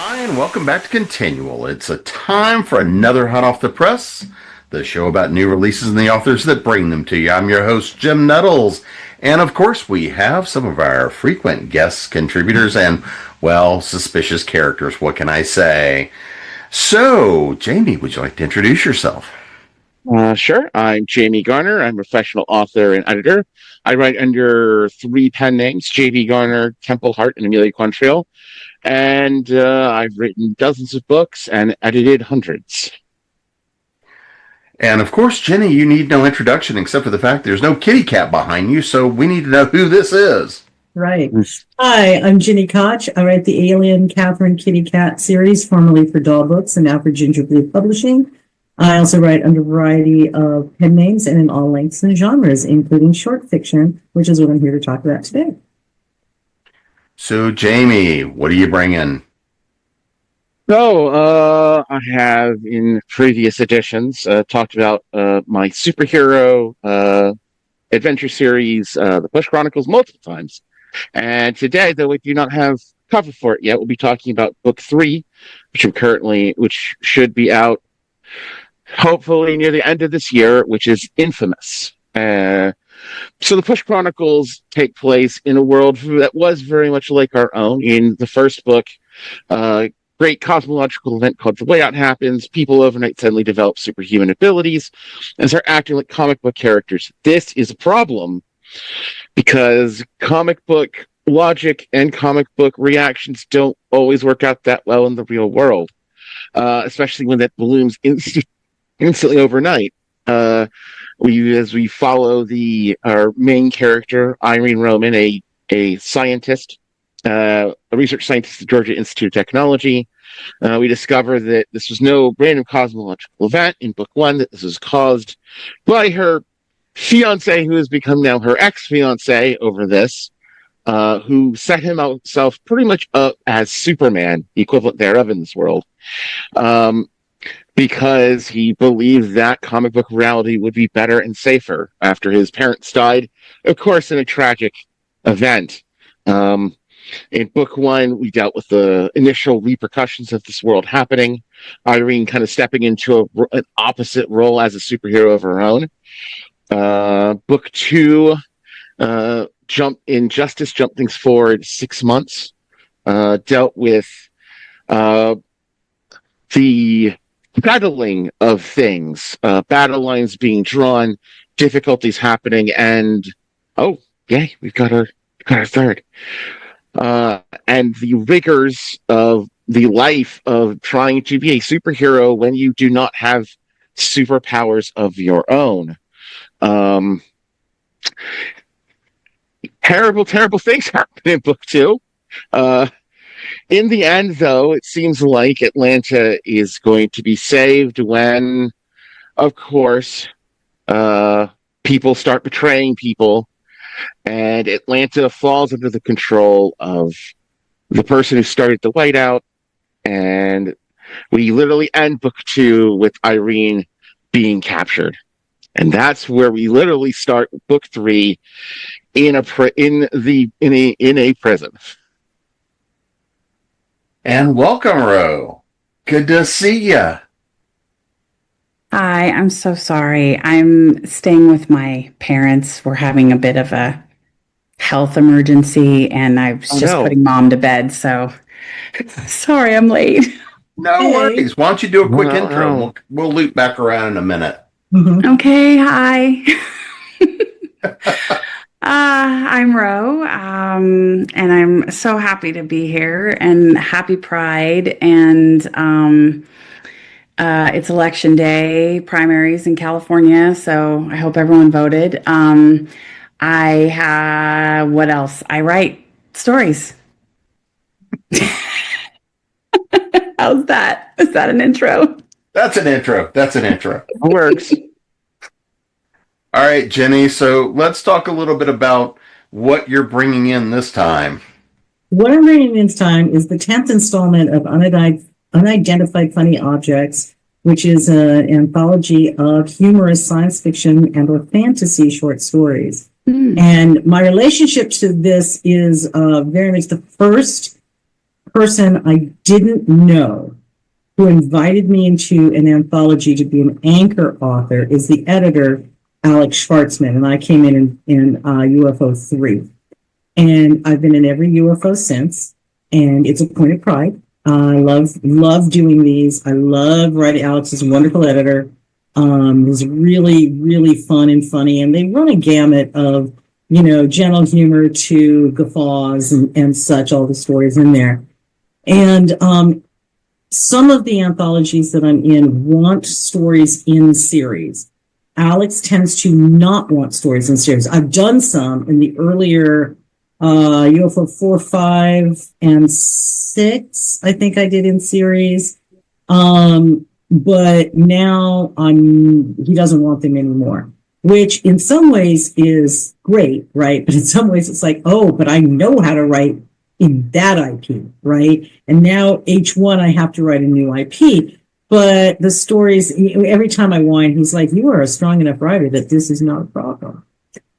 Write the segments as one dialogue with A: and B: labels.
A: Hi, and welcome back to Continual. It's a time for another hot off the press, the show about new releases and the authors that bring them to you. I'm your host, Jim Nettles, and of course we have some of our frequent guest contributors and, well, suspicious characters. What can I say? So, Jamie, would you like to introduce yourself?
B: Sure. I'm Jamie Garner. I'm a professional author and editor. I write under three pen names, Jamie Garner, Temple Hart, and Amelia Quantrill. And I've written dozens of books and edited hundreds.
A: And of course, Jenny, you need no introduction except for the fact there's no kitty cat behind you, so we need to know who this is.
C: Right. Hi, I'm Gini Koch. I write the Alien Catherine Kitty Cat series, formerly for Doll Books and now for Gingerbread Publishing. I also write under a variety of pen names and in all lengths and genres, including short fiction, which is what I'm here to talk about today.
A: So, Jamie, what are you bringing?
B: So, I have in previous editions talked about my superhero adventure series, The Push Chronicles, multiple times. And today, though we do not have cover for it yet, we'll be talking about book 3, which should be out hopefully near the end of this year, which is Infamous. So the Push Chronicles take place in a world that was very much like our own. In the first book, great cosmological event called The Way Out happens. People overnight suddenly develop superhuman abilities and start acting like comic book characters. This is a problem because comic book logic and comic book reactions don't always work out that well in the real world, especially when that blooms instantly overnight. As we follow our main character, Irene Roman, a scientist, a research scientist at the Georgia Institute of Technology, we discover that this was no random cosmological event in book 1, that this was caused by her fiance, who has become now her ex-fiance over this, who set himself pretty much up as Superman, the equivalent thereof in this world. Because he believed that comic book reality would be better and safer after his parents died, of course, in a tragic event. In book 1, we dealt with the initial repercussions of this world happening, Irene kind of stepping into an opposite role as a superhero of her own. Book 2, jumped things forward 6 months, dealt with the battling of things, battle lines being drawn, difficulties happening, and yay, we've got our third. And the rigors of the life of trying to be a superhero when you do not have superpowers of your own. Terrible things happen in book 2. In the end, though, it seems like Atlanta is going to be saved when, of course, people start betraying people, and Atlanta falls under the control of the person who started the whiteout, and we literally end book 2 with Irene being captured. And that's where we literally start book 3 in a prison.
A: And welcome, Ro. Good to see ya.
D: Hi, I'm so sorry. I'm staying with my parents. We're having a bit of a health emergency, and I was putting Mom to bed, so sorry I'm late.
A: No worries. Why don't you do a quick intro? We'll loop back around in a minute.
D: Mm-hmm. Okay, hi. I'm Ro, and I'm so happy to be here, and happy Pride, and it's election day, primaries in California, so I hope everyone voted. What else? I write stories. How's that? Is that an intro?
A: That's an intro.
B: It works.
A: All right, Jenny, so let's talk a little bit about what you're bringing in this time.
C: What I'm bringing in this time is the 10th installment of Unidentified Funny Objects, which is an anthology of humorous science fiction and or fantasy short stories. And my relationship to this is very much the first person I didn't know who invited me into an anthology to be an anchor author is the editor, Alex Schwartzman, and I came in UFO 3. And I've been in every UFO since, and it's a point of pride. I love doing these. I love writing. Alex is a wonderful editor. He's really, really fun and funny, and they run a gamut of, gentle humor to guffaws and such, all the stories in there. And some of the anthologies that I'm in want stories in series. Alex tends to not want stories in series. I've done some in the earlier UFO 4, 5, and 6, I think I did in series. But now he doesn't want them anymore, which in some ways is great, right? But in some ways it's like, oh, but I know how to write in that IP, right? And now H1, I have to write a new IP. But the stories, every time I whine, he's like, you are a strong enough writer that this is not a problem.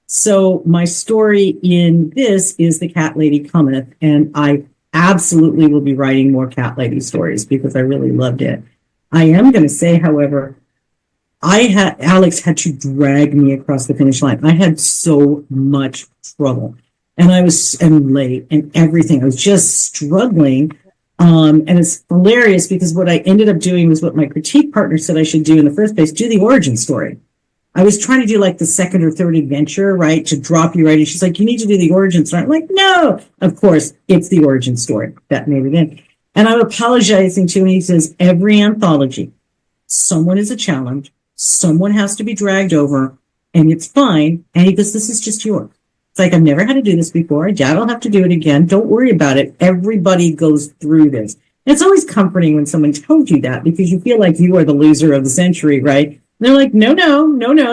C: So my story in this is The Cat Lady Cometh, and I absolutely will be writing more Cat Lady stories because I really loved it. I am going to say, however, Alex had to drag me across the finish line. I had so much trouble, and I was late and everything. I was just struggling. And it's hilarious because what I ended up doing was what my critique partner said I should do in the first place, do the origin story. I was trying to do like the second or third adventure, right, to drop you right in. She's like, you need to do the origin story. I'm like, no, of course, it's the origin story that made it in. And I'm apologizing to him. He says, every anthology, someone is a challenge, someone has to be dragged over, and it's fine. And he goes, this is just yours. It's like, I've never had to do this before. I don't have to do it again. Don't worry about it. Everybody goes through this. And it's always comforting when someone tells you that because you feel like you are the loser of the century, right? They're like, no,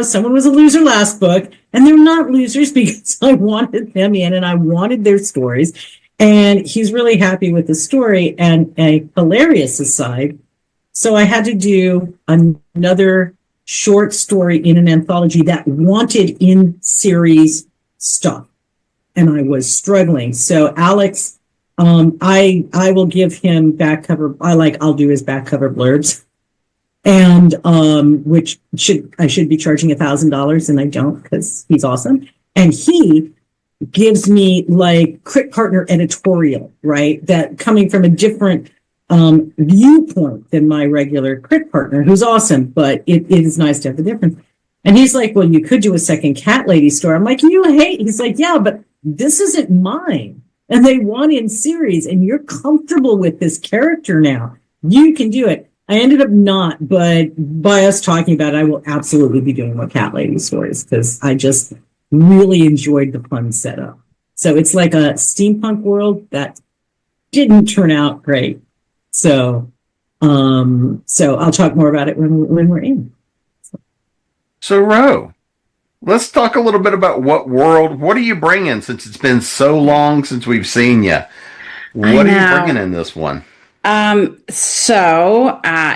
C: someone was a loser last book. And they're not losers because I wanted them in and I wanted their stories. And he's really happy with the story. And a hilarious aside, so I had to do another short story in an anthology that wanted in series stuff. And I was struggling. So Alex, I will give him back cover. I'll do his back cover blurbs. And which I should be charging $1,000, and I don't because he's awesome. And he gives me like crit partner editorial, right? That coming from a different viewpoint than my regular crit partner, who's awesome, but it is nice to have the difference. And he's like, well, you could do a second Cat Lady story. I'm like, you hate. He's like, yeah, but this isn't mine. And they want in series, and you're comfortable with this character now. You can do it. I ended up not, but by us talking about it, I will absolutely be doing more Cat Lady stories because I just really enjoyed the fun setup. So it's like a steampunk world that didn't turn out great. So I'll talk more about it when we're in.
A: So Ro, let's talk a little bit about what are you bringing since it's been so long since we've seen you? What are you bringing in this one?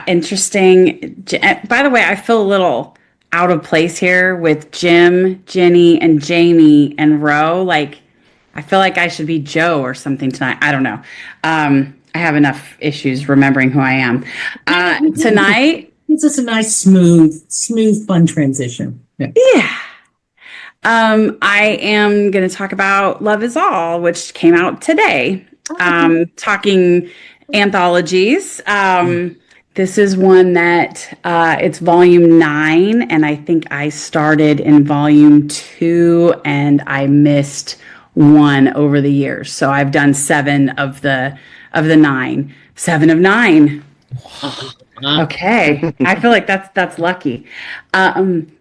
D: Interesting. By the way, I feel a little out of place here with Jim, Ginny, and Jamie and Ro. Like, I feel like I should be Joe or something tonight. I don't know. I have enough issues remembering who I am. Tonight.
C: It's just a nice, smooth, fun transition.
D: Yeah. I am going to talk about Love Is All, which came out today. Talking anthologies. This is one that it's volume 9, and I think I started in volume 2, and I missed one over the years. So I've done 7 of the 9. 7 of 9. Okay, I feel like that's lucky. And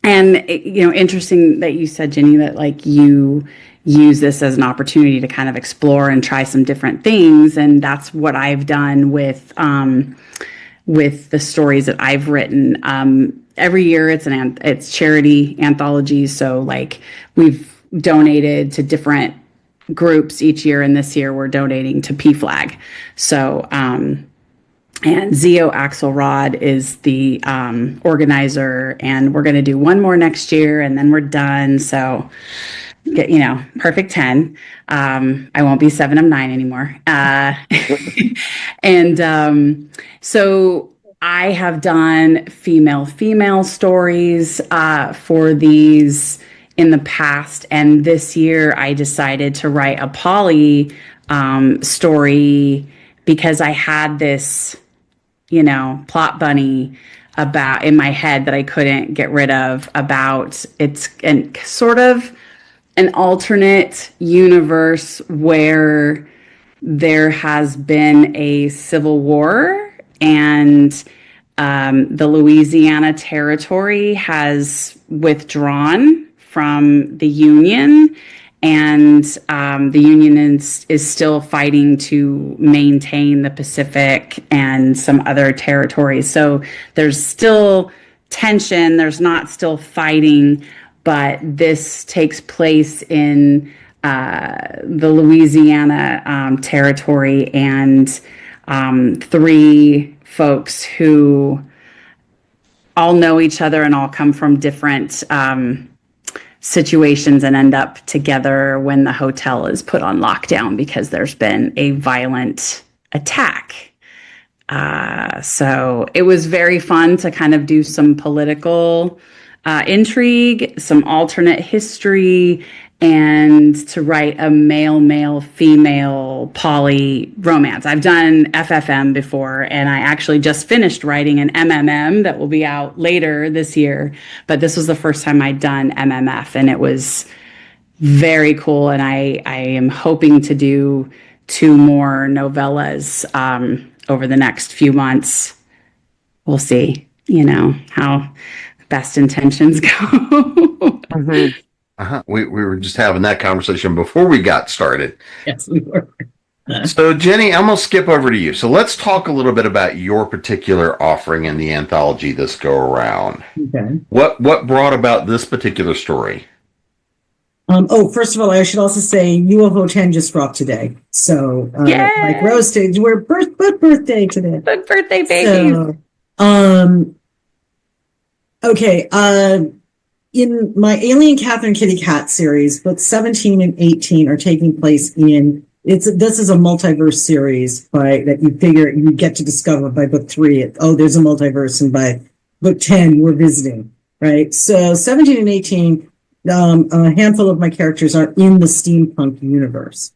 D: interesting that you said, Ginny, that like you use this as an opportunity to kind of explore and try some different things, and that's what I've done with the stories that I've written. Every year it's charity anthologies, so like we've donated to different groups each year, and this year we're donating to PFLAG. So and Zio Axelrod is the organizer, and we're going to do one more next year, and then we're done. So get, perfect 10. I won't be 7 of 9 anymore. And so I have done female stories for these in the past. And this year I decided to write a poly story because I had this, plot bunny about in my head that I couldn't get rid of about it's and sort of an alternate universe where there has been a civil war and the Louisiana Territory has withdrawn from the Union, and the Union is still fighting to maintain the Pacific and some other territories. So there's still tension. There's not still fighting, but this takes place in the Louisiana territory, and 3 folks who all know each other and all come from different situations and end up together when the hotel is put on lockdown because there's been a violent attack. So it was very fun to kind of do some political intrigue, some alternate history, and to write a male-female poly romance. I've done FFM before, and I actually just finished writing an MMM that will be out later this year. But this was the first time I'd done MMF, and it was very cool. And I am hoping to do 2 more novellas over the next few months. We'll see, how best intentions go.
B: Mm-hmm.
A: We were just having that conversation before we got started.
C: Yes, we were.
A: So, Jenny, I'm going to skip over to you. So let's talk a little bit about your particular offering in the anthology this go around.
C: Okay.
A: What brought about this particular story?
C: First of all, I should also say UFO 10 just dropped today. So, like Rose did, we're birthday today.
D: Good birthday, babies.
C: So, okay. In my Alien Catherine Kitty Cat series, books 17 and 18 are taking place this is a multiverse series that you figure you get to discover by book 3. There's a multiverse, and by book 10, we're visiting, right? So 17 and 18, a handful of my characters are in the steampunk universe.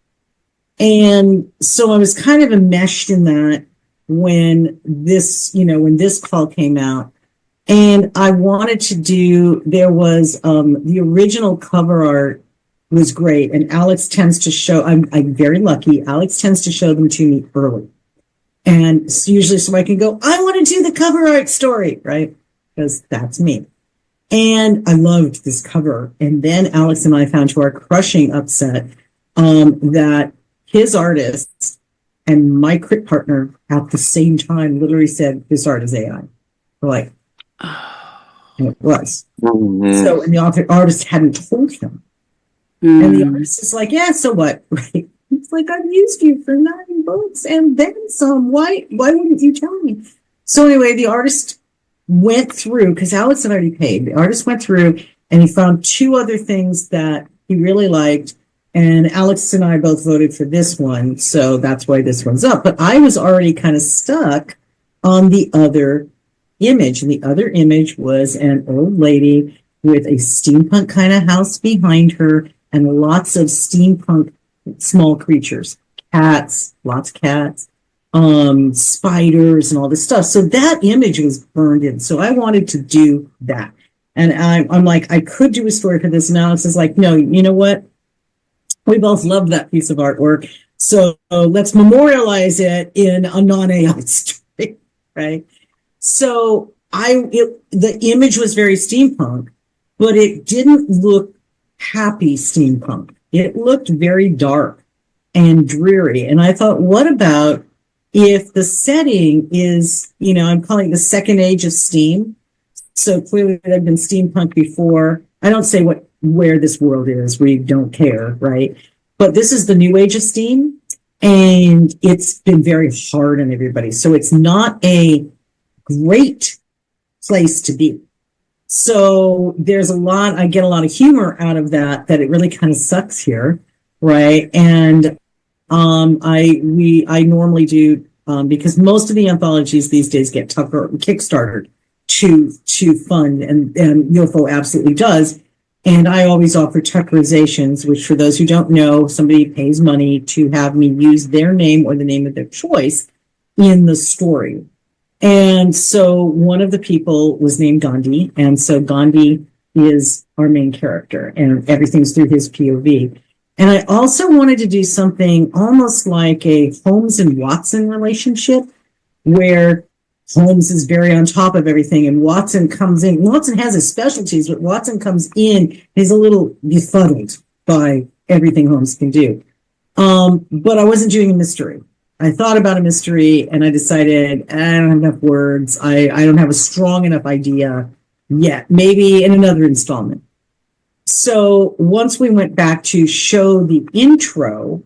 C: And so I was kind of enmeshed in that when this call came out. And I wanted to there was the original cover art was great. And Alex tends to show, I'm very lucky, Alex tends to show them to me early. And it's usually so I can go, I want to do the cover art story, right? Because that's me. And I loved this cover. And then Alex and I found to our crushing upset that his artist and my crit partner at the same time literally said, this art is AI. We're like, and it was.
B: Mm-hmm.
C: So, and the artist hadn't told him. Mm-hmm. And the artist is like, yeah, so what? Right? It's like, I've used you for 9 books and then some. Why wouldn't you tell me? So anyway, the artist went through, because Alex had already paid. The artist went through and he found 2 other things that he really liked. And Alex and I both voted for this one. So that's why this one's up. But I was already kind of stuck on the other image. And the other image was an old lady with a steampunk kind of house behind her and lots of steampunk small creatures, lots of cats, spiders and all this stuff. So that image was burned in. So I wanted to do that. And I'm like, I could do a story for this. And Alex is like, no, you know what? We both love that piece of artwork. So let's memorialize it in a non-AI story, right? So the image was very steampunk, but it didn't look happy steampunk. It looked very dark and dreary. And I thought, what about if the setting is, I'm calling it the second age of steam. So clearly there'd been steampunk before. I don't say where this world is. We don't care, right? But this is the new age of steam, and it's been very hard on everybody. So it's not a great place to be. So there's I get a lot of humor out of that it really kind of sucks here, right? And I normally do, because most of the anthologies these days get Kickstartered to fund, and UFO absolutely does. And I always offer Tuckerizations, which, for those who don't know, somebody pays money to have me use their name or the name of their choice in the story. And so one of the people was named Gandhi, and so Gandhi is our main character, and everything's through his POV. And I also wanted to do something almost like a Holmes and Watson relationship, where Holmes is very on top of everything, and Watson comes in. Watson has his specialties, but Watson comes in, he's a little befuddled by everything Holmes can do. But I wasn't doing a mystery. I thought about a mystery, and I decided I don't have enough words. I don't have a strong enough idea yet. Maybe in another installment. So once we went back to show the intro,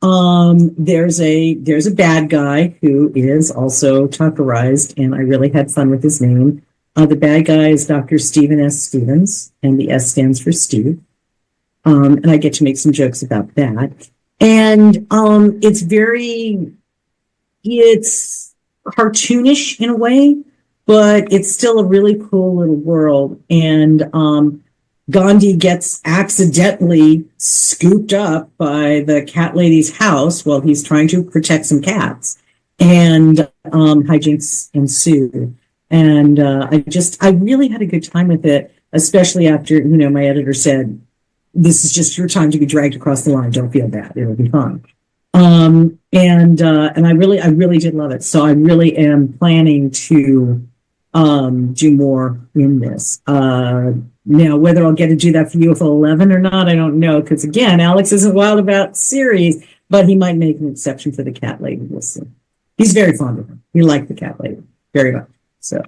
C: there's a bad guy who is also Tuckerized, and I really had fun with his name. The bad guy is Dr. Stephen S. Stevens, and the S stands for Steve. And I get to make some jokes about that. And it's cartoonish in a way, but it's still a really cool little world. And Gandhi gets accidentally scooped up by the cat lady's house while he's trying to protect some cats, and hijinks ensue. And I really had a good time with it, especially after, my editor said, "This is just your time to be dragged across the line. Don't feel bad. It'll be fun." And I really did love it. So I really am planning to do more in this. Now, whether I'll get to do that for UFO 11 or not, I don't know. Because again, Alex isn't wild about series, but he might make an exception for the cat lady. We'll see. He's very fond of her. He liked the cat lady very much. So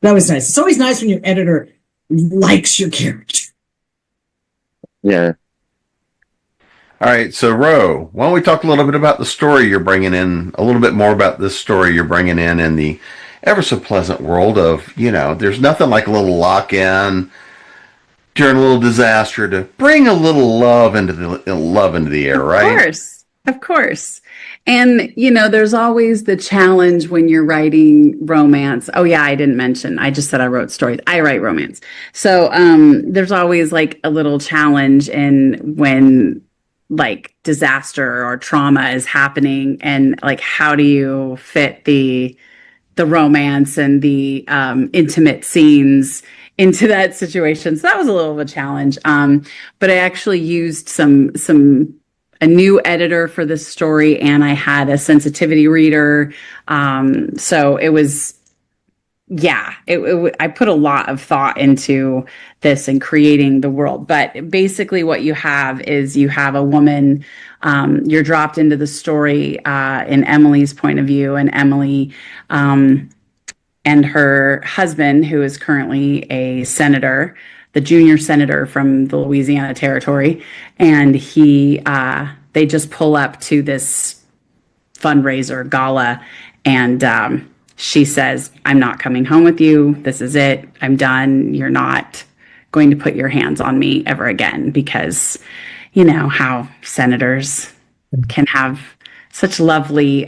C: that was nice. It's always nice when your editor likes your character.
B: Yeah.
A: All right, so Ro, why don't we talk a little bit about the story you're bringing in, a little bit more about this story you're bringing in the ever so pleasant world of, there's nothing like a little lock-in during a little disaster to bring a little love into the air, right?
D: Of course. And, there's always the challenge when you're writing romance. Oh, yeah, I didn't mention. I just said I wrote stories. I write romance. So there's always like a little challenge in when like disaster or trauma is happening, and like how do you fit the romance and the intimate scenes into that situation. So that was a little of a challenge. But I actually used a new editor for this story, and I had a sensitivity reader. So it was, I put a lot of thought into this and creating the world. But basically what you have is you have a woman, you're dropped into the story in Emily's point of view, and Emily and her husband, who is currently a senator, the junior senator from the Louisiana Territory, and they just pull up to this fundraiser gala, and she says, "I'm not coming home with you. This is it. I'm done. You're not going to put your hands on me ever again," because you know how senators can have such lovely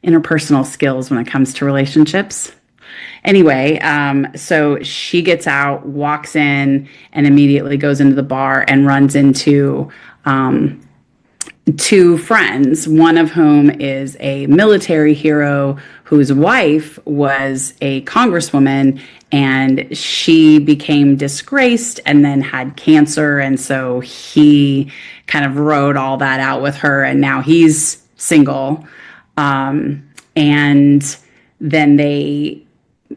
D: interpersonal skills when it comes to relationships. Anyway, so she gets out, walks in, and immediately goes into the bar and runs into two friends, one of whom is a military hero whose wife was a congresswoman, and she became disgraced and then had cancer. And so he kind of rode all that out with her, and now he's single. And then they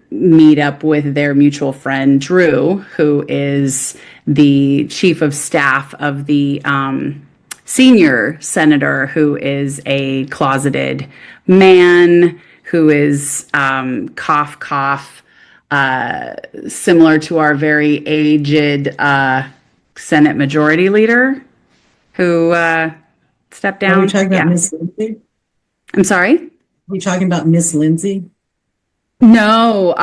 D: meet up with their mutual friend, Drew, who is the chief of staff of the senior senator, who is a closeted man who is cough, cough, similar to our very aged Senate Majority Leader who stepped down.
C: Are we talking about Miss Lindsay?
D: I'm sorry?
C: Are we talking about Miss Lindsay?
D: No,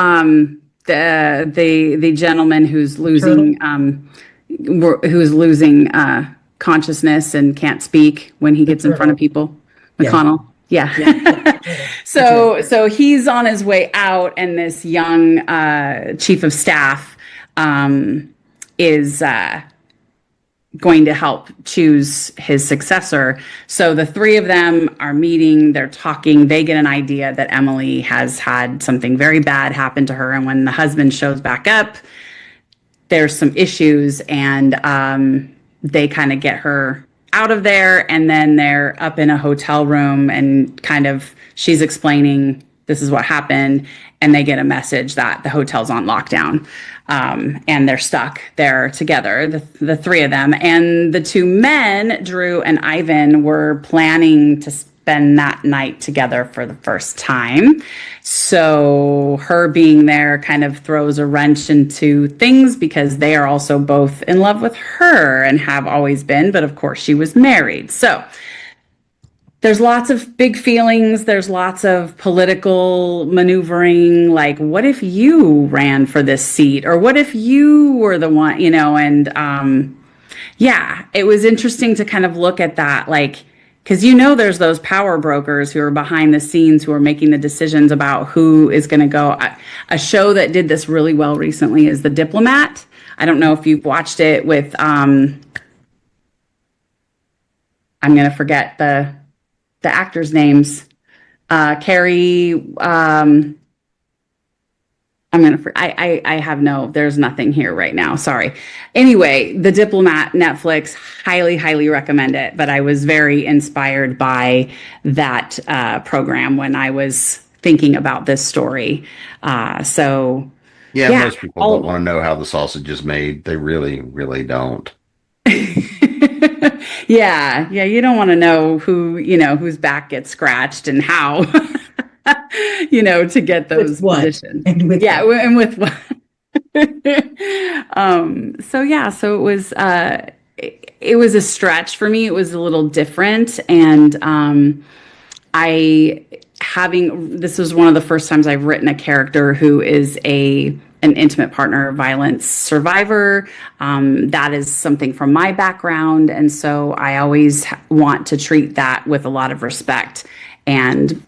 D: the gentleman who's losing consciousness and can't speak when he gets in front of people. McConnell. Yeah. So he's on his way out, and this young chief of staff is going to help choose his successor. So the three of them are meeting, they're talking, they get an idea that Emily has had something very bad happen to her. And when the husband shows back up, there's some issues, and they kind of get her out of there. And then they're up in a hotel room, and kind of she's explaining this is what happened. And they get a message that the hotel's on lockdown. And they're stuck there together, the three of them. And the two men, Drew and Ivan, were planning to spend that night together for the first time. So her being there kind of throws a wrench into things, because they are also both in love with her and have always been. But of course, she was married. So there's lots of big feelings. There's lots of political maneuvering. Like, what if you ran for this seat? Or what if you were the one, and yeah, it was interesting to kind of look at that, like, because there's those power brokers who are behind the scenes who are making the decisions about who is going to go. A show that did this really well recently is The Diplomat. I don't know if you've watched it with, I'm going to forget the actors' names. Carrie, there's nothing here right now. Sorry. Anyway, The Diplomat, Netflix, highly, highly recommend it. But I was very inspired by that program when I was thinking about this story.
A: Most people don't want to know how the sausage is made. They really, really don't.
D: Yeah, you don't want to know who, whose back gets scratched and how, to get those positions. And with what. So it was a stretch for me. It was a little different. And this was one of the first times I've written a character who is an intimate partner violence survivor. That is something from my background. And so I always want to treat that with a lot of respect and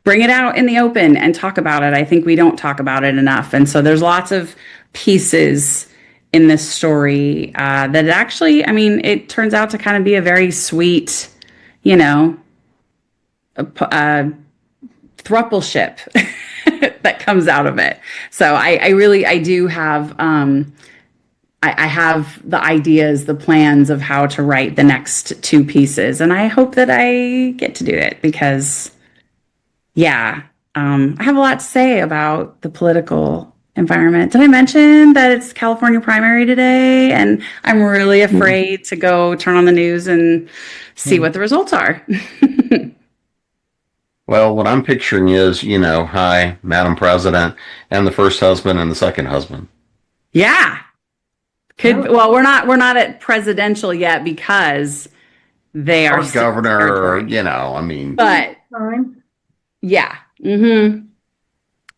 D: bring it out in the open and talk about it. I think we don't talk about it enough. And so there's lots of pieces in this story that actually, it turns out to kind of be a very sweet, throupleship that comes out of it. So I do have, I have the ideas, the plans of how to write the next two pieces. And I hope that I get to do it because, I have a lot to say about the political environment. Did I mention that it's California primary today? And I'm really afraid to go turn on the news and see what the results are.
A: Well, what I'm picturing is, hi, Madam President, and the first husband and the second husband.
D: Yeah. Well, we're not at presidential yet because they are
A: governor,
D: But yeah. Mm-hmm.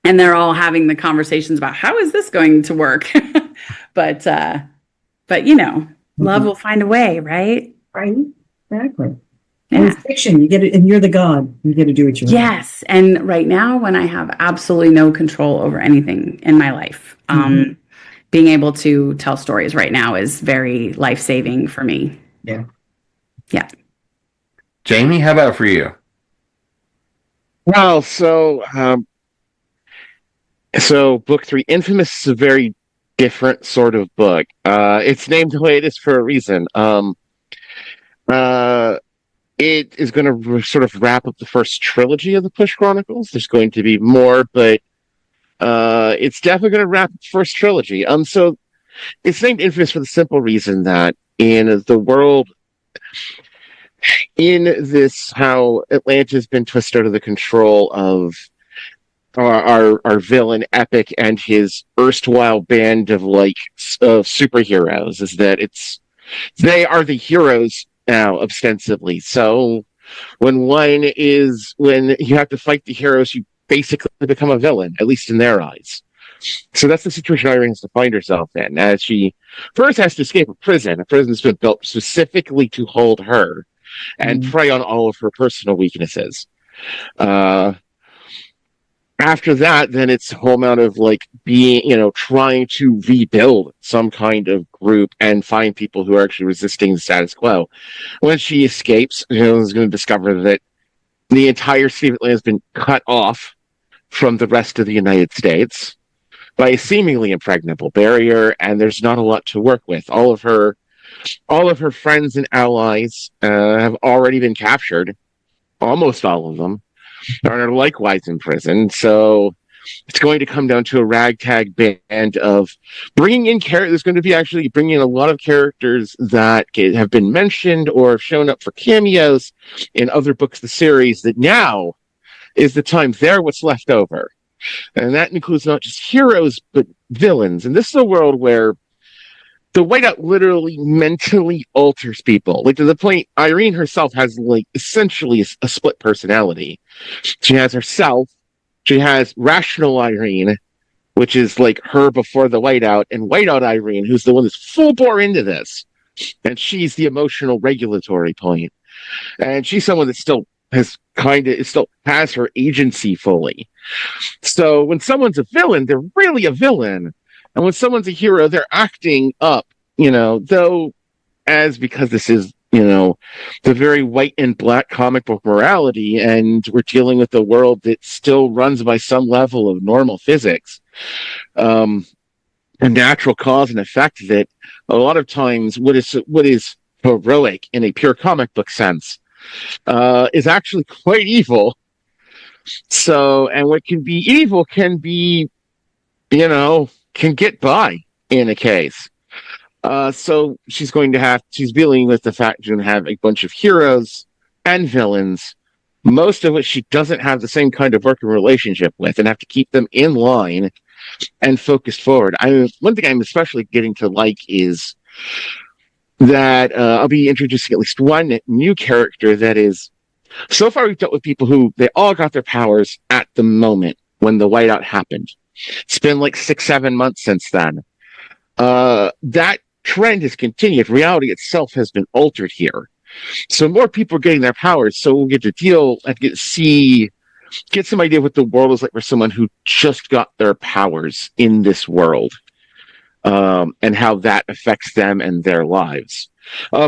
D: And they're all having the conversations about how is this going to work? but love will find a way, right?
C: Right. Exactly.
D: Yeah.
C: And it's fiction. You get it, and you're the god. You get to do what you want.
D: Yes. And right now, when I have absolutely no control over anything in my life, being able to tell stories right now is very life-saving for me.
C: Yeah.
D: Yeah.
A: Jamie, how about for you?
B: Well, so book 3, Infamous, is a very different sort of book. It's named the way it is for a reason. It is going to sort of wrap up the first trilogy of the Push Chronicles. There's going to be more, but it's definitely going to wrap up the first trilogy. So it's named Infamous for the simple reason that in the world, in this, how Atlanta has been twisted out of the control of our villain Epic and his erstwhile band of superheroes, is that they are the heroes now, ostensibly. So when you have to fight the heroes, you basically become a villain, at least in their eyes. So that's the situation Irene has to find herself in, as she first has to escape a prison. A prison that's been built specifically to hold her and prey on all of her personal weaknesses. After that, then it's a whole amount of like being, trying to rebuild some kind of group and find people who are actually resisting the status quo. When she escapes, is going to discover that the entire state of Atlanta has been cut off from the rest of the United States by a seemingly impregnable barrier, and there's not a lot to work with. All of her friends and allies have already been captured, almost all of them are likewise in prison. So it's going to come down to a ragtag band of bringing in characters. There's going to be actually bringing in a lot of characters that have been mentioned or have shown up for cameos in other books of the series, that now is the time they're what's left over. And that includes not just heroes, but villains. And this is a world where the Whiteout literally mentally alters people, like to the point Irene herself has like essentially a split personality. She has herself, she has rational Irene, which is like her before the Whiteout, and Whiteout Irene, who's the one that's full bore into this, and she's the emotional regulatory point. And she's someone that still has her agency fully. So when someone's a villain, they're really a villain. And when someone's a hero, they're acting up, though, because this is, the very white and black comic book morality, and we're dealing with a world that still runs by some level of normal physics, a natural cause and effect, that a lot of times what is heroic in a pure comic book sense is actually quite evil. So, and what can be evil can be, can get by in a case. So she's dealing with the fact she's going to have a bunch of heroes and villains, most of which she doesn't have the same kind of working relationship with, and have to keep them in line and focused forward. One thing I'm especially getting to like is that I'll be introducing at least one new character that is, so far we've dealt with people who, they all got their powers at the moment when the Whiteout happened. It's been like 6-7 months since then. That trend has continued. Reality itself has been altered here. So more people are getting their powers, so we'll get to deal and get some idea of what the world is like for someone who just got their powers in this world, and how that affects them and their lives.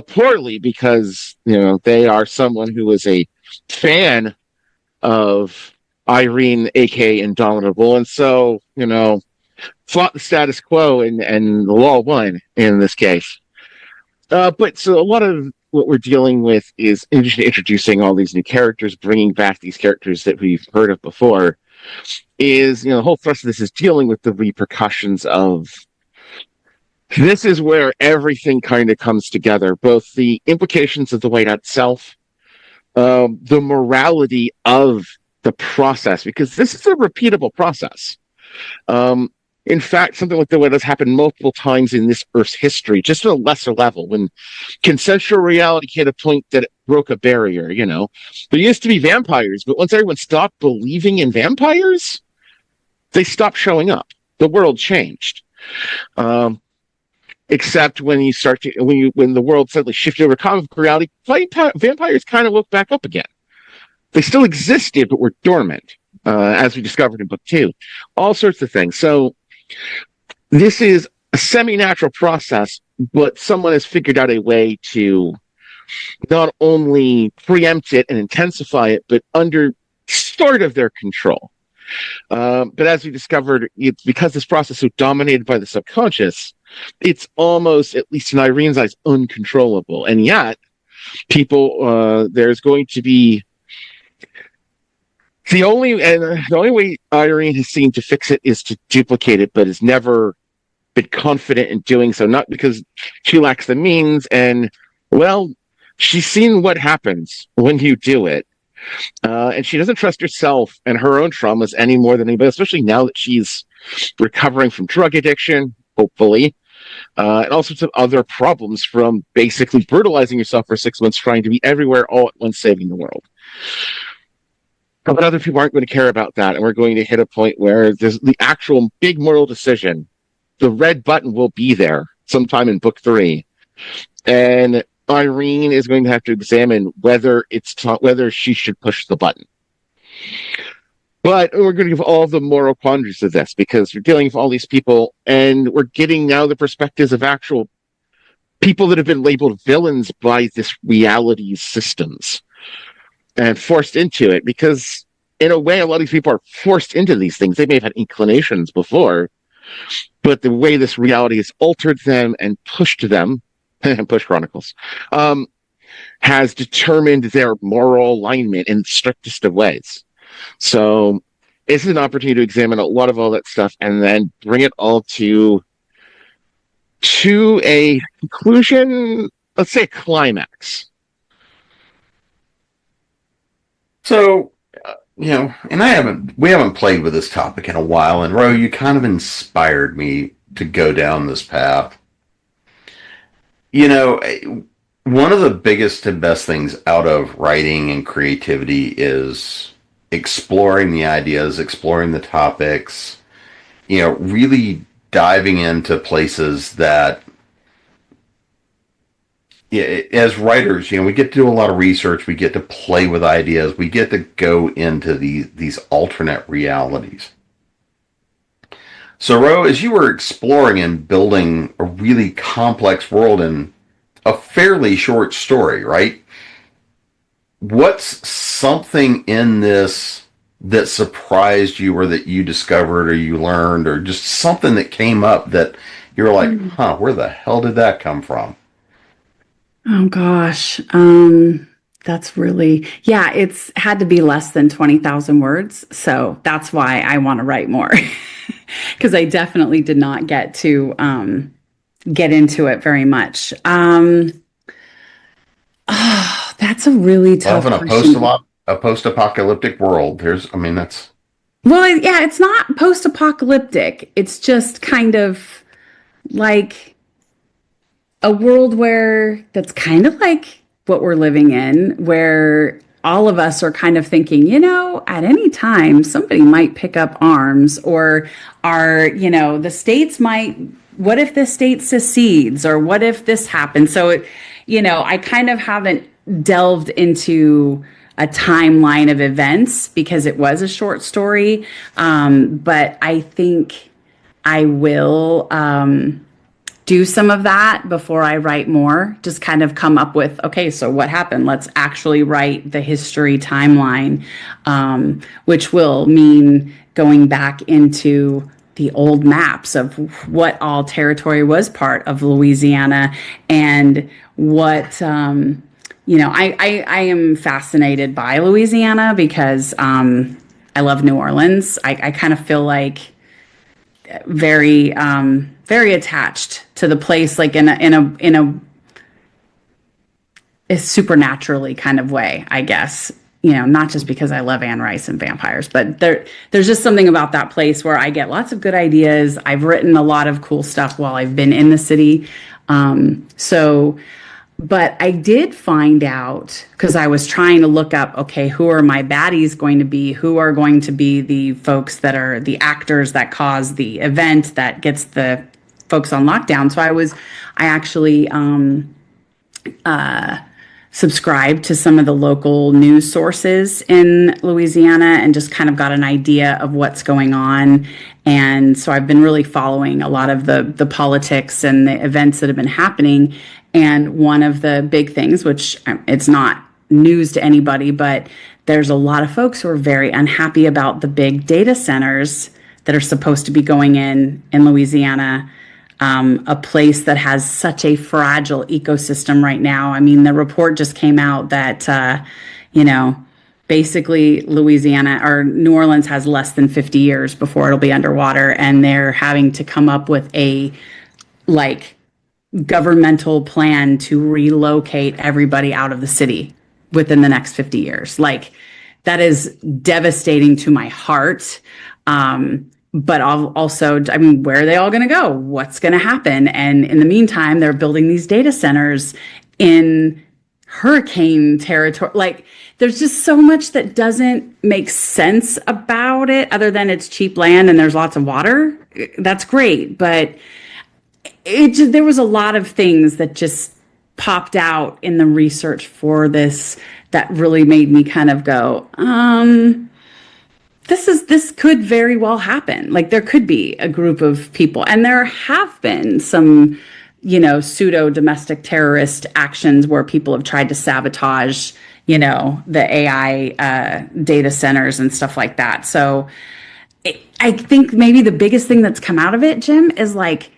B: Poorly, because, they are someone who is a fan of Irene, aka Indomitable, and so, fought the status quo and the law won in this case. But so a lot of what we're dealing with is, in addition to introducing all these new characters, bringing back these characters that we've heard of before, is, the whole thrust of this is dealing with the repercussions of, this is where everything kind of comes together, both the implications of the Whiteout itself, the morality of the process, because this is a repeatable process. In fact, something like the Whiteout has happened multiple times in this Earth's history, just at a lesser level, when consensual reality hit a point that it broke a barrier, There used to be vampires, but once everyone stopped believing in vampires, they stopped showing up. The world changed. Except when when the world suddenly shifted over to comic book reality, vampires kind of woke back up again. They still existed, but were dormant, as we discovered in book 2. All sorts of things. So this is a semi-natural process, but someone has figured out a way to not only preempt it and intensify it, but under sort of their control. But as we discovered, it's because this process is so dominated by the subconscious, it's almost, at least in Irene's eyes, uncontrollable. And yet, there's going to be the only way Irene has seen to fix it is to duplicate it, but has never been confident in doing so. Not because she lacks the means, and she's seen what happens when you do it. And she doesn't trust herself and her own traumas any more than anybody, especially now that she's recovering from drug addiction, hopefully, and all sorts of other problems from basically brutalizing yourself for 6 months, trying to be everywhere all at once, saving the world. But other people aren't going to care about that, and we're going to hit a point where there's the actual big moral decision. The red button will be there sometime in book 3, and Irene is going to have to examine whether whether she should push the button. But we're going to give all the moral quandaries of this, because we're dealing with all these people, and we're getting now the perspectives of actual people that have been labeled villains by this reality systems and forced into it. Because in a way, a lot of these people are forced into these things. They may have had inclinations before, but the way this reality has altered them and pushed them, Push Chronicles, has determined their moral alignment in the strictest of ways. So this is an opportunity to examine a lot of all that stuff and then bring it all to a conclusion, let's say a climax.
A: So, and we haven't played with this topic in a while, and Ro, you kind of inspired me to go down this path. One of the biggest and best things out of writing and creativity is exploring the ideas, exploring the topics, really diving into places that, as writers, we get to do a lot of research, we get to play with ideas, we get to go into these alternate realities. So, Ro, as you were exploring and building a really complex world in a fairly short story, right? What's something in this that surprised you, or that you discovered, or you learned, or just something that came up that you're like, where the hell did that come from?
D: Oh gosh. That's really, it's had to be less than 20,000 words. So that's why I want to write more, because I definitely did not get to get into it very much. That's a really tough question.
A: A post-apocalyptic world. It's
D: not post-apocalyptic. It's just kind of like a world that's kind of like what we're living in, where all of us are kind of thinking, at any time somebody might pick up arms, or the states might, what if the state secedes, or what if this happens? So, I kind of haven't delved into a timeline of events because it was a short story. But I think I will do some of that before I write more, just kind of come up with, okay, so what happened? Let's actually write the history timeline, which will mean going back into the old maps of what all territory was part of Louisiana, and what, I am fascinated by Louisiana because I love New Orleans. I kind of feel like very attached to the place, like in a supernaturally kind of way, I guess. Not just because I love Anne Rice and vampires, but there's just something about that place where I get lots of good ideas. I've written a lot of cool stuff while I've been in the city. But I did find out, because I was trying to look up, okay, who are my baddies going to be? Who are going to be the folks that are the actors that cause the event that gets the folks on lockdown? So I actually subscribed to some of the local news sources in Louisiana and just kind of got an idea of what's going on. And so I've been really following a lot of the politics and the events that have been happening. And one of the big things, which it's not news to anybody, but there's a lot of folks who are very unhappy about the big data centers that are supposed to be going in Louisiana, a place that has such a fragile ecosystem right now. I mean, the report just came out that, basically Louisiana or New Orleans has less than 50 years before it'll be underwater, and they're having to come up with a governmental plan to relocate everybody out of the city within the next 50 years. That is devastating to my heart. But also, where are they all going to go? What's going to happen? And in the meantime, they're building these data centers in hurricane territory. Like, there's just so much that doesn't make sense about it, other than it's cheap land and there's lots of water. That's great, but there was a lot of things that just popped out in the research for this that really made me kind of go, this could very well happen. Like, there could be a group of people, and there have been some, pseudo domestic terrorist actions where people have tried to sabotage, the AI data centers and stuff like that. So I think maybe the biggest thing that's come out of it, Jim, is like,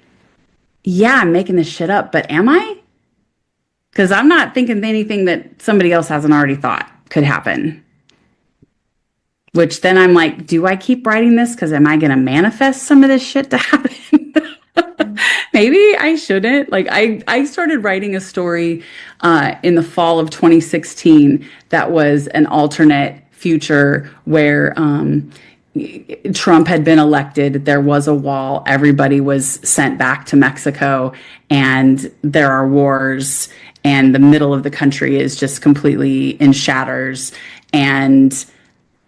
D: yeah, I'm making this shit up, but am I? Because I'm not thinking anything that somebody else hasn't already thought could happen. Which then I'm like, do I keep writing this? Because am I going to manifest some of this shit to happen? Maybe I shouldn't. Like, I started writing a story in the fall of 2016 that was an alternate future where Trump had been elected. There was a wall. Everybody was sent back to Mexico, and there are wars, and the middle of the country is just completely in shatters. And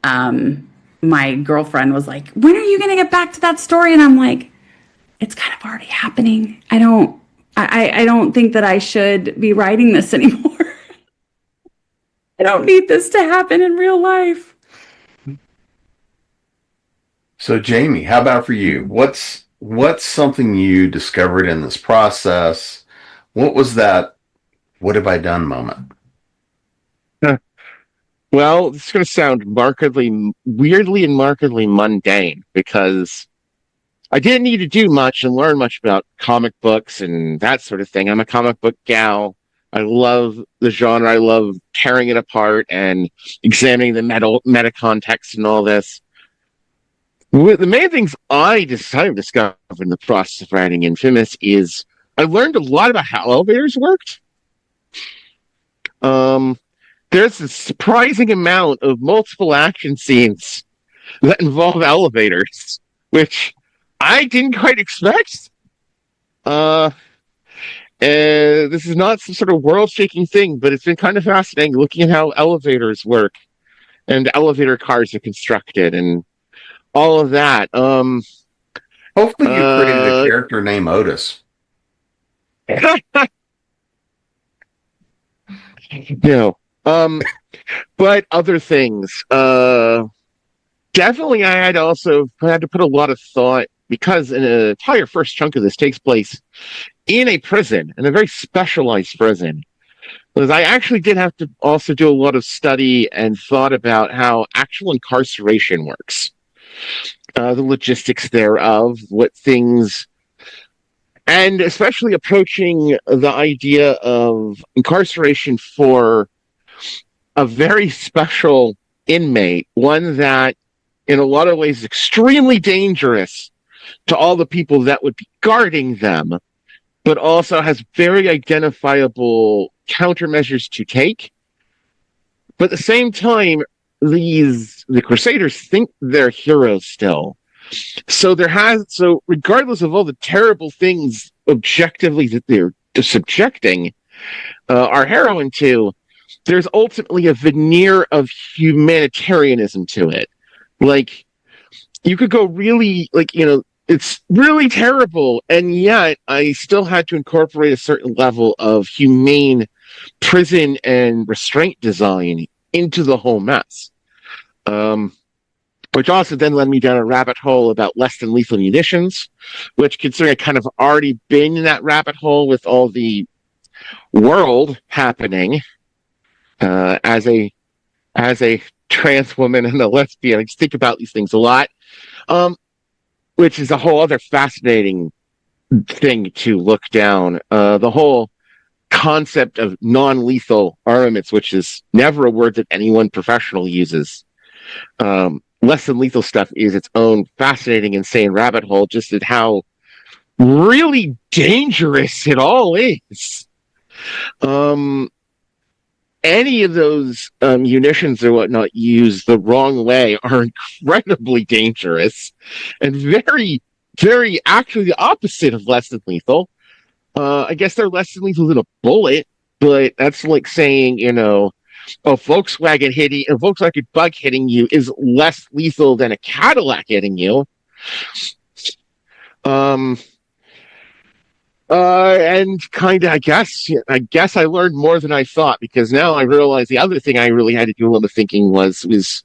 D: my girlfriend was like, when are you going to get back to that story? And I'm like, it's kind of already happening. I don't think that I should be writing this anymore. I don't need this to happen in real life.
A: So, Jamie, how about for you? What's something you discovered in this process? What was that what have I done moment?
B: Well, this is going to sound weirdly and markedly mundane, because I didn't need to do much and learn much about comic books and that sort of thing. I'm a comic book gal. I love the genre. I love tearing it apart and examining the meta context and all this. The main things I decided to discover in the process of writing Infamous is I learned a lot about how elevators worked. There's a surprising amount of multiple action scenes that involve elevators, which I didn't quite expect. This is not some sort of world-shaking thing, but it's been kind of fascinating looking at how elevators work and elevator cars are constructed and all of that.
A: Hopefully you created a character named Otis.
B: No. But other things. Definitely I had to put a lot of thought, because an entire first chunk of this takes place in a prison, in a very specialized prison. Because I actually did have to also do a lot of study and thought about how actual incarceration works. The logistics thereof, what things, and especially approaching the idea of incarceration for a very special inmate, one that in a lot of ways is extremely dangerous to all the people that would be guarding them, but also has very identifiable countermeasures to take. But at the same time, the Crusaders think they're heroes still. So regardless of all the terrible things objectively that they're subjecting our heroine to, there's ultimately a veneer of humanitarianism to it. Like, you could go really, it's really terrible, and yet I still had to incorporate a certain level of humane prison and restraint design into the whole mess. Which also then led me down a rabbit hole about less than lethal munitions, which, considering I kind of already been in that rabbit hole with all the world happening, as a trans woman and a lesbian, I just think about these things a lot, which is a whole other fascinating thing to look down. The whole concept of non-lethal armaments, which is never a word that anyone professional uses. Less than lethal stuff is its own fascinating, insane rabbit hole, just at how really dangerous it all is. Any of those munitions or whatnot used the wrong way are incredibly dangerous and very, very actually the opposite of less than lethal. I guess they're less than lethal than a bullet, but that's like saying, a Volkswagen bug hitting you is less lethal than a Cadillac hitting you. And kind of, I guess I learned more than I thought, because now I realize the other thing I really had to do a little thinking was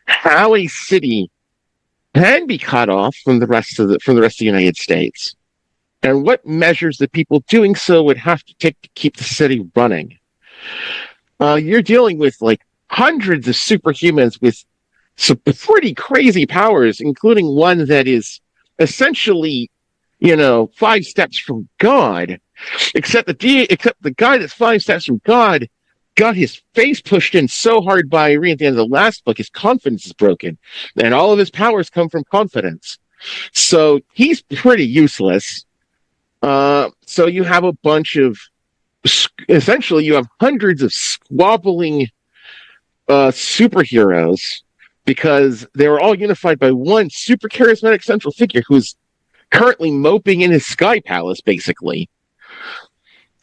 B: how a city can be cut off from the rest of the United States, and what measures the people doing so would have to take to keep the city running. You're dealing with like hundreds of superhumans with some pretty crazy powers, including one that is essentially, 5 steps from God, except the guy that's 5 steps from God got his face pushed in so hard by Irene at the end of the last book, his confidence is broken, and all of his powers come from confidence. So he's pretty useless. So you have a bunch of, essentially, you have hundreds of squabbling superheroes, because they were all unified by one super charismatic central figure who's currently moping in his sky palace, basically.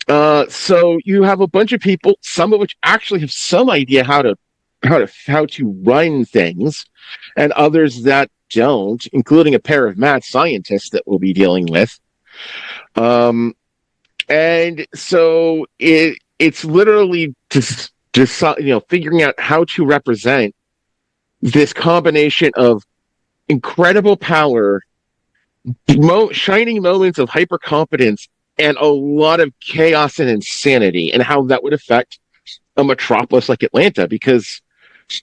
B: So you have a bunch of people, some of which actually have some idea how to run things, and others that don't, including a pair of mad scientists that we'll be dealing with. And so it's literally just figuring out how to represent this combination of incredible power, shining moments of hyper competence, and a lot of chaos and insanity, and how that would affect a metropolis like Atlanta, because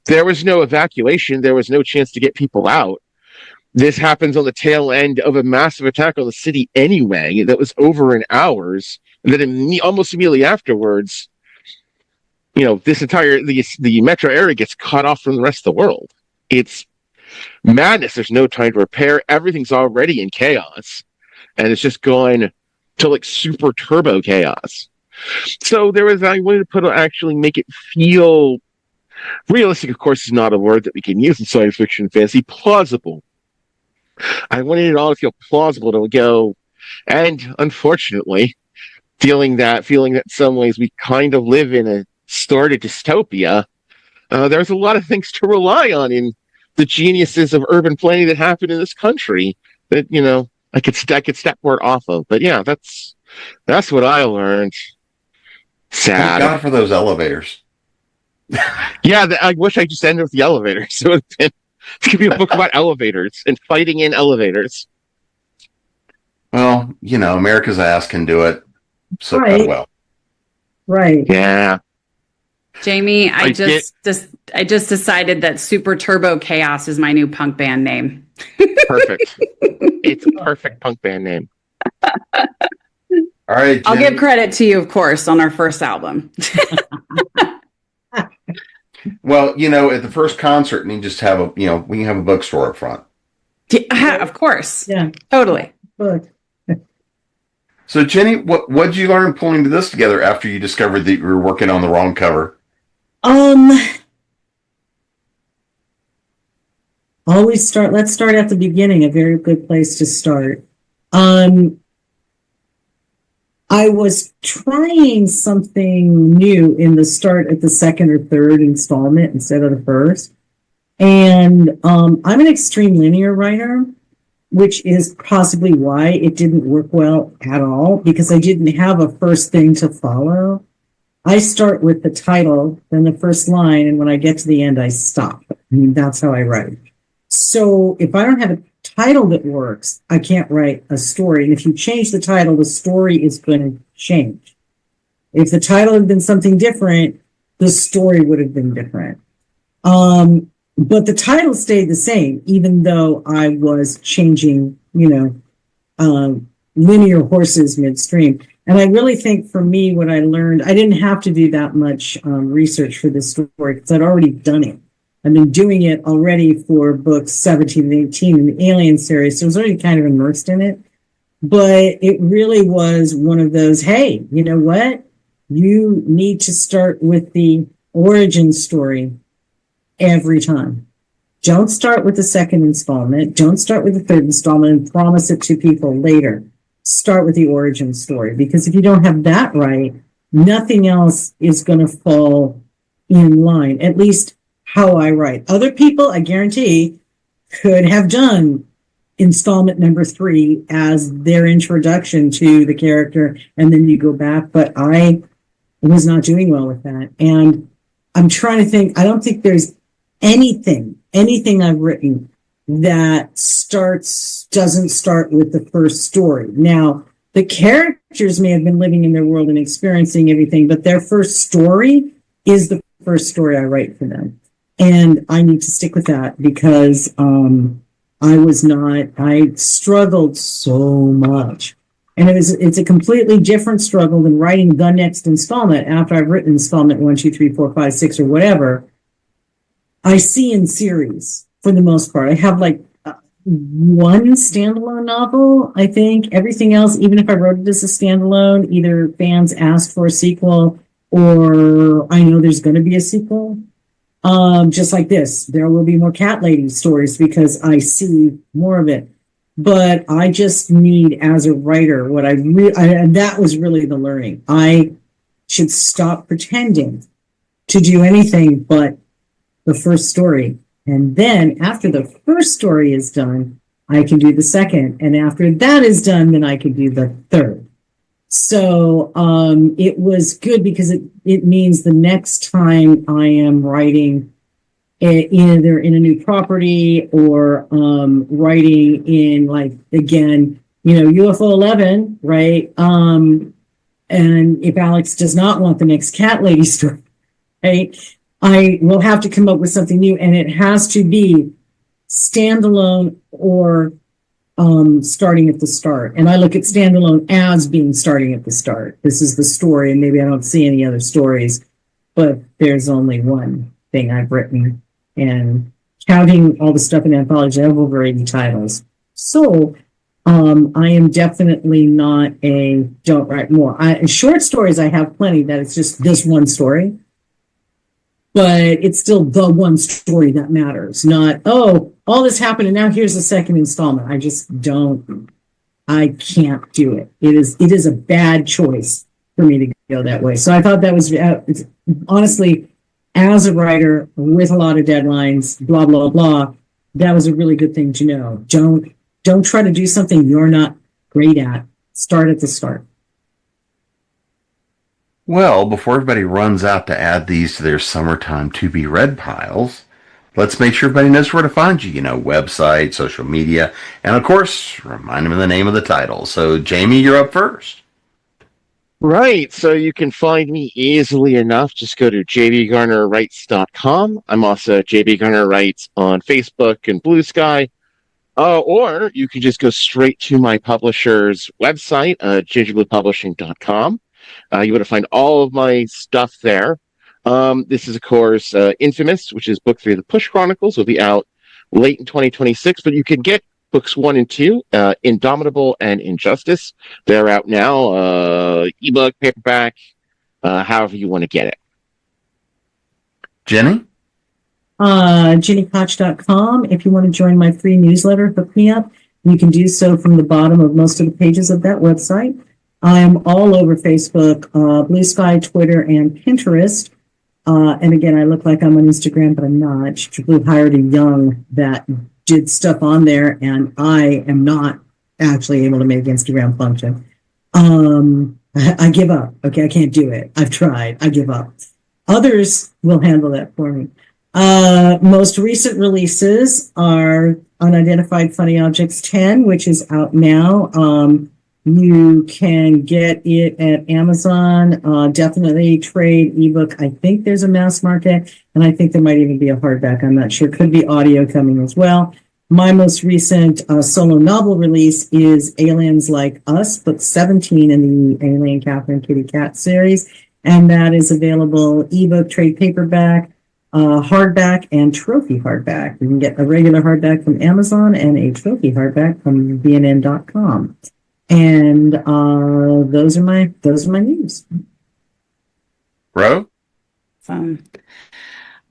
B: there was no evacuation, there was no chance to get people out. This happens on the tail end of a massive attack on the city anyway, that was over in hours, and then almost immediately afterwards, the metro area gets cut off from the rest of the world. It's madness. There's no time to repair. Everything's already in chaos, and it's just going to like super turbo chaos. So I wanted to actually make it feel realistic. Of course, is not a word that we can use in science fiction and fantasy. Plausible. I wanted it all to feel plausible to go, and unfortunately, feeling that in some ways we kind of live in a sort of dystopia. There's a lot of things to rely on in the geniuses of urban planning that happen in this country that I could step word off of. But yeah, that's what I learned. Sad.
A: Thank God for those elevators.
B: Yeah, I wish I just ended with the elevators. It could be a book about elevators and fighting in elevators.
A: Well, America's ass can do it so
C: right.
A: well.
C: Right.
B: Yeah.
D: Jamie, I just decided that Super Turbo Chaos is my new punk band name.
B: Perfect. It's a perfect punk band name.
A: All right, Jenny.
D: I'll give credit to you, of course, on our first album.
A: Well, at the first concert, we can just have we can have a bookstore up front.
D: Yeah, of course.
C: Yeah.
D: Totally.
C: Good.
A: So, Jenny, what did you learn pulling this together after you discovered that you were working on the wrong cover?
C: Let's start at the beginning, a very good place to start. I was trying something new in the start at the second or third installment instead of the first. And I'm an extreme linear writer, which is possibly why it didn't work well at all, because I didn't have a first thing to follow. I start with the title, then the first line, and when I get to the end, I stop. That's how I write. So if I don't have a title that works, I can't write a story. And if you change the title, the story is going to change. If the title had been something different, the story would have been different. But the title stayed the same, even though I was changing, linear horses midstream. And I really think for me, what I learned, I didn't have to do that much research for this story because I'd already done it. I've been doing it already for books 17 and 18 in the Alien series, so I was already kind of immersed in it. But it really was one of those, hey, you know what? You need to start with the origin story every time. Don't start with the second installment. Don't start with the third installment and promise it to people later. Start with the origin story, because if you don't have that right, nothing else is going to fall in line, at least how I write. Other people, I guarantee, could have done installment number 3 as their introduction to the character, and then you go back. But I was not doing well with that. And I'm trying to think, I don't think there's anything I've written that doesn't start with the first story. Now, the characters may have been living in their world and experiencing everything, but their first story is the first story I write for them. And I need to stick with that because I struggled so much. And it's a completely different struggle than writing the next installment after I've written installment 1, 2, 3, 4, 5, 6, or whatever. I see in series for the most part. I have like one standalone novel, I think. Everything else, even if I wrote it as a standalone, either fans asked for a sequel or I know there's going to be a sequel. Just like this, there will be more Cat Lady stories because I see more of it. But I just need, as a writer, and that was really the learning. I should stop pretending to do anything but the first story. And then after the first story is done, I can do the second. And after that is done, then I can do the third. So it was good because it means the next time I am writing either in a new property or writing in, like, again, UFO 11, right? And if Alex does not want the next Cat Lady story, right, I will have to come up with something new, and it has to be standalone or starting at the start. And I look at standalone as being starting at the start. This is the story, and maybe I don't see any other stories, but there's only one thing I've written. And counting all the stuff in anthology, I have over 80 titles. So I am definitely not don't write more. Short stories, I have plenty that it's just this one story. But it's still the one story that matters, not, oh, all this happened and now here's the second installment. I can't do it. It is a bad choice for me to go that way. So I thought that was, honestly, as a writer with a lot of deadlines, blah, blah, blah, that was a really good thing to know. Don't try to do something you're not great at. Start at the start.
A: Well, before everybody runs out to add these to their summertime to-be read piles, let's make sure everybody knows where to find you. Website, social media, and of course, remind them of the name of the title. So, Jamie, you're up first.
B: Right. So you can find me easily enough. Just go to jbgarnerwrites.com. I'm also JB Garner Writes on Facebook and Blue Sky. Or you can just go straight to my publisher's website, gingerbluepublishing.com. You want to find all of my stuff there. This is, of course, Infamous, which is book 3 of the Push Chronicles, will be out late in 2026, but you can get books 1 and 2, Indomitable and Injustice. They're out now, ebook, paperback, however you want to get it.
A: Jenny?
C: GiniKoch.com. If you want to join my free newsletter, hook me up. You can do so from the bottom of most of the pages of that website. I am all over Facebook, Blue Sky, Twitter, and Pinterest. And again, I look like I'm on Instagram, but I'm not. Blue hired a young that did stuff on there, and I am not actually able to make Instagram function. I give up. Okay, I can't do it. I've tried. I give up. Others will handle that for me. Most recent releases are Unidentified Funny Objects 10, which is out now. You can get it at Amazon, definitely trade, ebook. I think there's a mass market, and I think there might even be a hardback. I'm not sure. Could be audio coming as well. My most recent solo novel release is Aliens Like Us, book 17 in the Alien Catherine Kitty Cat series, and that is available ebook, trade paperback, hardback, and trophy hardback. You can get a regular hardback from Amazon and a trophy hardback from bnn.com. And those are my news.
A: Bro?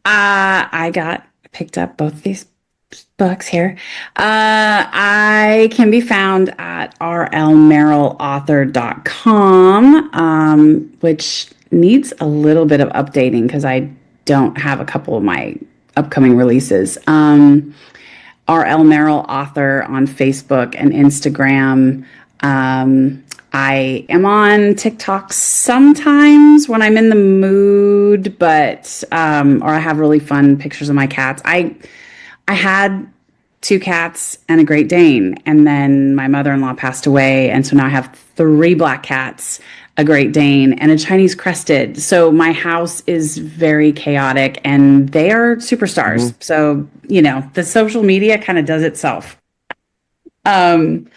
D: I picked up both these books here. I can be found at rlmerrillauthor.com, which needs a little bit of updating because I don't have a couple of my upcoming releases. RL Merrill Author on Facebook and Instagram. I am on TikTok sometimes when I'm in the mood, but or I have really fun pictures of my cats. I had 2 cats and a Great Dane, and then my mother-in-law passed away, and so now I have 3 black cats, a Great Dane, and a Chinese crested. So my house is very chaotic, and they are superstars. Mm-hmm. So, the social media kind of does itself. And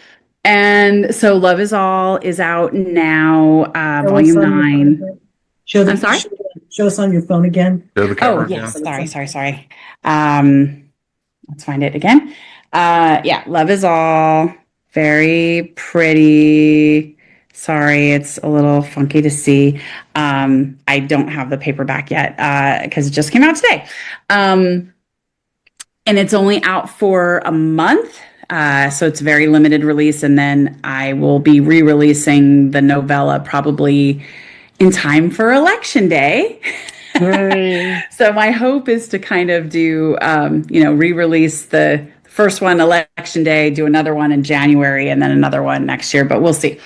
D: so Love Is All is out now, volume 9. I'm sorry?
C: Show us on your phone again.
D: Oh, yes. Sorry. Let's find it again. Love Is All. Very pretty. Sorry, it's a little funky to see. I don't have the paperback yet because it just came out today. And it's only out for a month. So it's very limited release. And then I will be re-releasing the novella probably in time for Election Day. So my hope is to kind of do, re-release the first one Election Day, do another one in January, and then another one next year, but we'll see.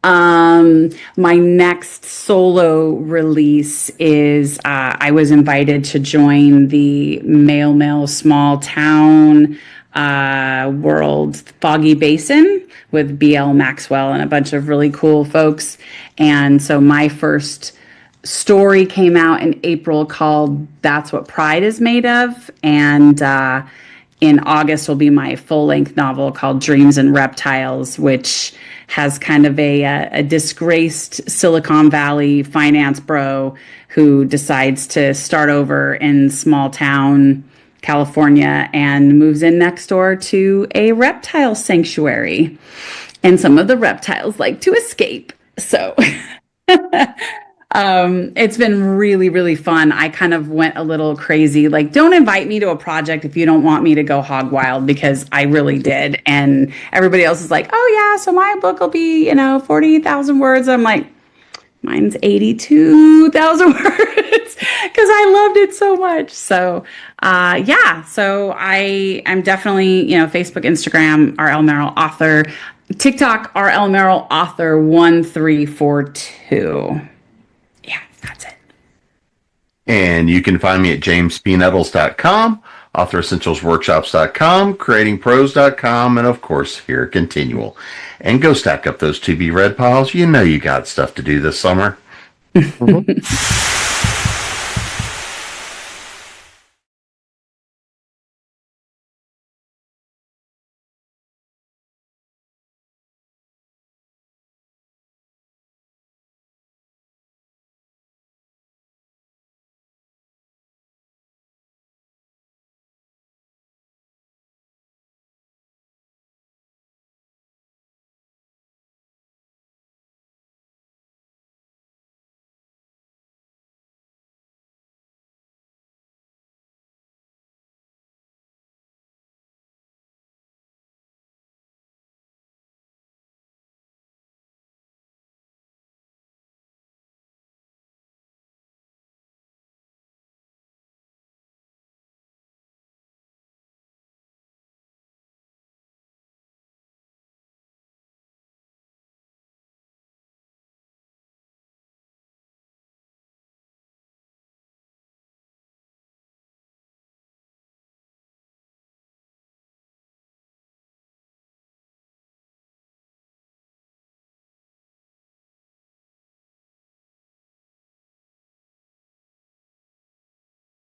D: My next solo release is I was invited to join the Mail Small Town World Foggy Basin with B.L. Maxwell and a bunch of really cool folks. And so my first story came out in April called That's What Pride Is Made Of. And in August will be my full-length novel called Dreams and Reptiles, which has kind of a disgraced Silicon Valley finance bro who decides to start over in small town California and moves in next door to a reptile sanctuary. And some of the reptiles like to escape. So it's been really, really fun. I kind of went a little crazy. Like, don't invite me to a project if you don't want me to go hog wild, because I really did. And everybody else is like, oh yeah, so my book will be, 40,000 words. I'm like, mine's 82,000 words because I loved it so much. So, so I'm definitely, Facebook, Instagram, RL Merrill Author, TikTok, RL Merrill Author 1342. Yeah, that's it.
A: And you can find me at jamespnettles.com, authoressentialsworkshops.com, creatingpros.com, and of course here at ConTinual. And go stack up those to-be-read piles. You know you got stuff to do this summer. Mm-hmm.